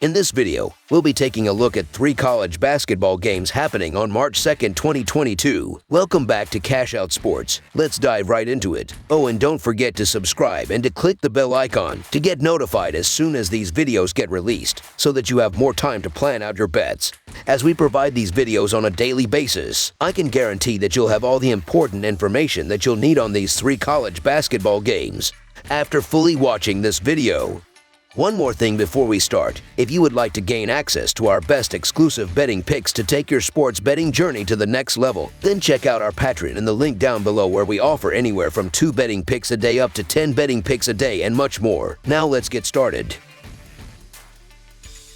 In this video, we'll be taking a look at 3 college basketball games happening on March 2nd, 2022. Welcome back to Cash Out Sports. Let's dive right into it. Oh, and don't forget to subscribe and to click the bell icon to get notified as soon as these videos get released so that you have more time to plan out your bets. As we provide these videos on a daily basis, I can guarantee that you'll have all the important information that you'll need on these 3 college basketball games after fully watching this video. One more thing before we start. If you would like to gain access to our best exclusive betting picks to take your sports betting journey to the next level, then check out our Patreon in the link down below, where we offer anywhere from 2 betting picks a day up to 10 betting picks a day and much more. Now let's get started.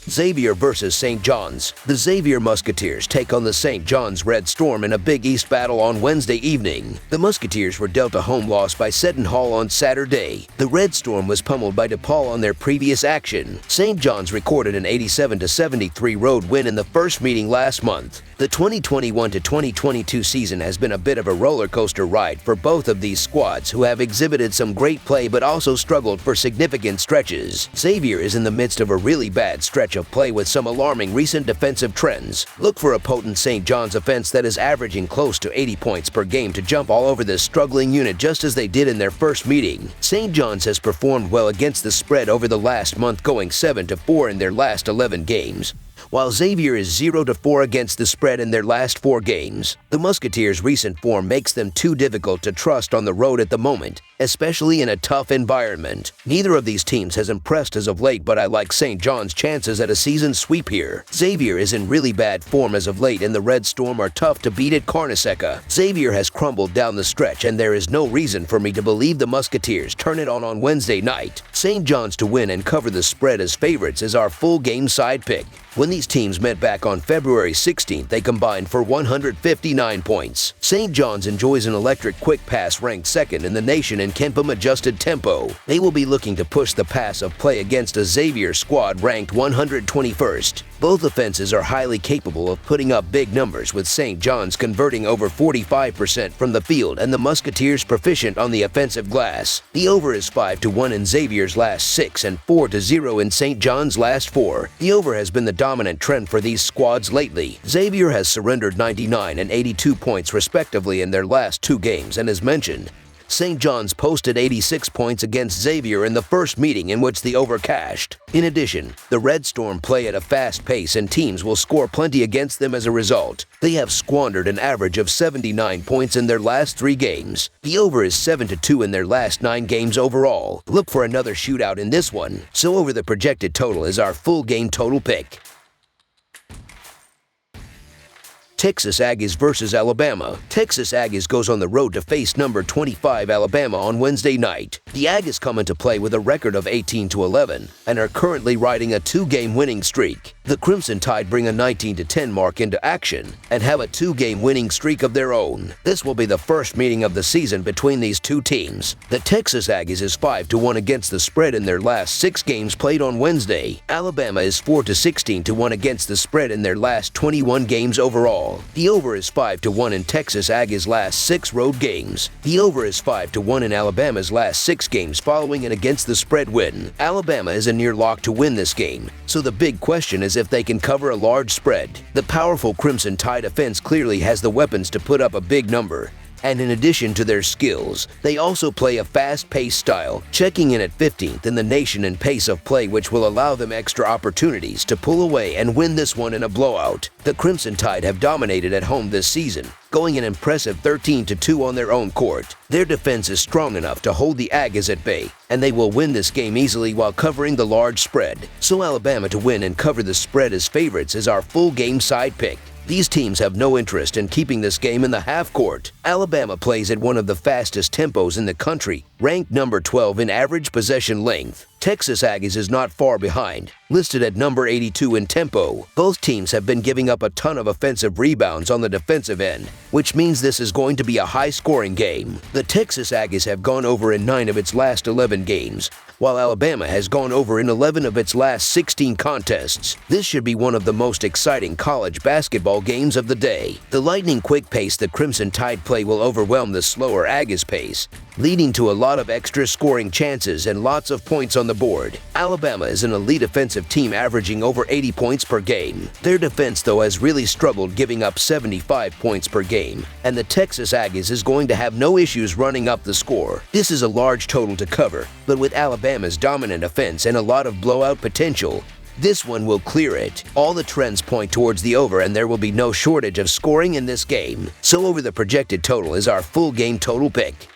Xavier versus St. John's. The Xavier Musketeers take on the St. John's Red Storm in a Big East battle on Wednesday evening. The Musketeers were dealt a home loss by Seton Hall on Saturday. The Red Storm was pummeled by DePaul on their previous action. St. John's recorded an 87-73 road win in the first meeting last month. The 2021-2022 season has been a bit of a roller coaster ride for both of these squads, who have exhibited some great play but also struggled for significant stretches. Xavier is in the midst of a really bad stretch of play with some alarming recent defensive trends. Look for a potent St. John's offense that is averaging close to 80 points per game to jump all over this struggling unit, just as they did in their first meeting. St. John's has performed well against the spread over the last month, going 7-4 in their last 11 games, while Xavier is 0-4 against the spread in their last 4 games. The Musketeers' recent form makes them too difficult to trust on the road at the moment, especially in a tough environment. Neither of these teams has impressed as of late, but I like St. John's chances at a season sweep here. Xavier is in really bad form as of late, and the Red Storm are tough to beat at Carnesecca. Xavier has crumbled down the stretch, and there is no reason for me to believe the Musketeers turn it on Wednesday night. St. John's to win and cover the spread as favorites is our full game side pick. When these teams met back on February 16th, they combined for 159 points. St. John's enjoys an electric quick pass, ranked second in the nation in Kempom adjusted tempo. They will be looking to push the pass of play against a Xavier squad ranked 121st. Both offenses are highly capable of putting up big numbers, with St. John's converting over 45% from the field and the Musketeers proficient on the offensive glass. The over is 5-1 in Xavier's last 6 and 4-0 in St. John's last 4. The over has been the dominant trend for these squads lately. Xavier has surrendered 99 and 82 points respectively in their last 2 games, and as mentioned, St. John's posted 86 points against Xavier in the first meeting in which the over cashed. In addition, the Red Storm play at a fast pace, and teams will score plenty against them as a result. They have squandered an average of 79 points in their last 3 games. The over is 7-2 in their last 9 games overall. Look for another shootout in this one, so over the projected total is our full game total pick. Texas Aggies versus Alabama. Texas Aggies goes on the road to face number 25 Alabama on Wednesday night. The Aggies come into play with a record of 18-11 and are currently riding a 2-game winning streak. The Crimson Tide bring a 19-10 mark into action and have a 2-game winning streak of their own. This will be the first meeting of the season between these 2 teams. The Texas Aggies is 5-1 against the spread in their last 6 games played on Wednesday. Alabama is 4-16-1 against the spread in their last 21 games overall. The over is 5-1 in Texas Aggies' last 6 road games. The over is 5-1 in Alabama's last 6 games following an against the spread win. Alabama is a near lock to win this game, so the big question is if they can cover a large spread. The powerful Crimson Tide offense clearly has the weapons to put up a big number, and in addition to their skills, they also play a fast-paced style, checking in at 15th in the nation in pace of play, which will allow them extra opportunities to pull away and win this one in a blowout. The Crimson Tide have dominated at home this season, going an impressive 13-2 on their own court. Their defense is strong enough to hold the Aggies at bay, and they will win this game easily while covering the large spread. So Alabama to win and cover the spread as favorites is our full game side pick. These teams have no interest in keeping this game in the half court. Alabama plays at one of the fastest tempos in the country, ranked number 12 in average possession length. Texas Aggies is not far behind, listed at number 82 in tempo. Both teams have been giving up a ton of offensive rebounds on the defensive end, which means this is going to be a high-scoring game. The Texas Aggies have gone over in 9 of its last 11 games, while Alabama has gone over in 11 of its last 16 contests. This should be one of the most exciting college basketball games of the day. The lightning-quick pace the Crimson Tide play will overwhelm the slower Aggies pace, leading to a lot of extra scoring chances and lots of points on the board. Alabama is an elite offensive team averaging over 80 points per game. Their defense, though, has really struggled, giving up 75 points per game, and the Texas Aggies is going to have no issues running up the score. This is a large total to cover, but with Alabama's dominant offense and a lot of blowout potential, this one will clear it. All the trends point towards the over, and there will be no shortage of scoring in this game. So over the projected total is our full game total pick.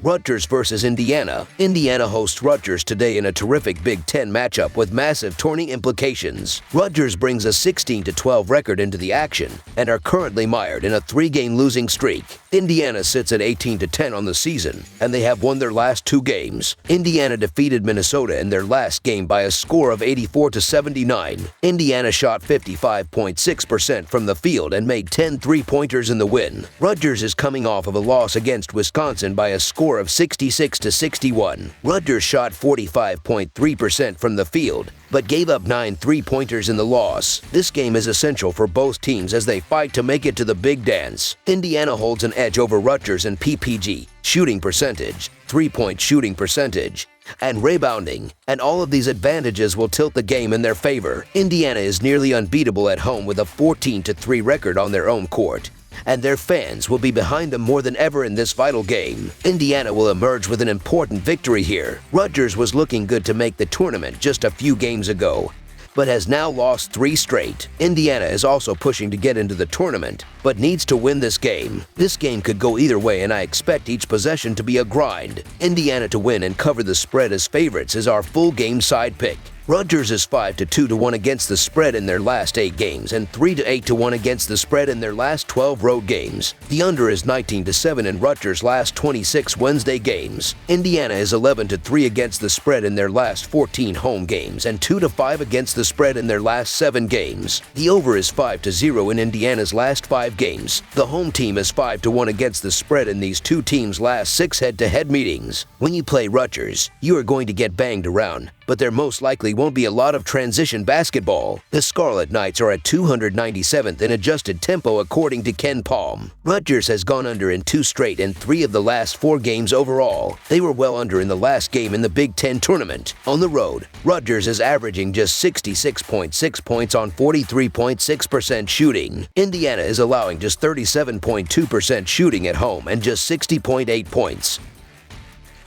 Rutgers versus Indiana. Indiana hosts Rutgers today in a terrific Big Ten matchup with massive tourney implications. Rutgers brings a 16-12 record into the action and are currently mired in a 3-game losing streak. Indiana sits at 18-10 on the season, and they have won their last 2 games. Indiana defeated Minnesota in their last game by a score of 84-79. Indiana shot 55.6% from the field and made 10 3-pointers in the win. Rutgers is coming off of a loss against Wisconsin by a score of 66-61. Rutgers shot 45.3% from the field, but gave up 9 3-pointers in the loss. This game is essential for both teams as they fight to make it to the big dance. Indiana holds an edge over Rutgers in PPG, shooting percentage, 3-point shooting percentage, and rebounding, and all of these advantages will tilt the game in their favor. Indiana is nearly unbeatable at home with a 14-3 record on their own court, and their fans will be behind them more than ever in this vital game. Indiana will emerge with an important victory here. Rutgers was looking good to make the tournament just a few games ago, but has now lost 3 straight. Indiana is also pushing to get into the tournament, but needs to win this game. This game could go either way, and I expect each possession to be a grind. Indiana to win and cover the spread as favorites is our full game side pick. Rutgers is 5-2-1 against the spread in their last 8 games and 3-8-1 against the spread in their last 12 road games. The under is 19-7 in Rutgers' last 26 Wednesday games. Indiana is 11-3 against the spread in their last 14 home games and 2-5 against the spread in their last 7 games. The over is 5-0 in Indiana's last 5 games. The home team is 5-1 against the spread in these 2 teams' last 6 head-to-head meetings. When you play Rutgers, you are going to get banged around, but there most likely won't be a lot of transition basketball. The Scarlet Knights are at 297th in adjusted tempo according to Ken Palm. Rutgers has gone under in 2 straight and 3 of the last 4 games overall. They were well under in the last game in the Big Ten tournament. On the road, Rutgers is averaging just 66.6 points on 43.6% shooting. Indiana is allowing just 37.2% shooting at home and just 60.8 points.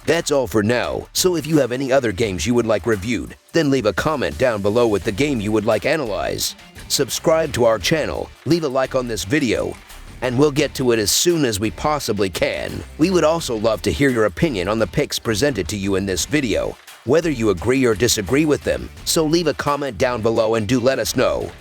That's all for now, so if you have any other games you would like reviewed, then leave a comment down below with the game you would like analyzed. Subscribe to our channel, leave a like on this video, and we'll get to it as soon as we possibly can. We would also love to hear your opinion on the picks presented to you in this video, whether you agree or disagree with them, so leave a comment down below and do let us know.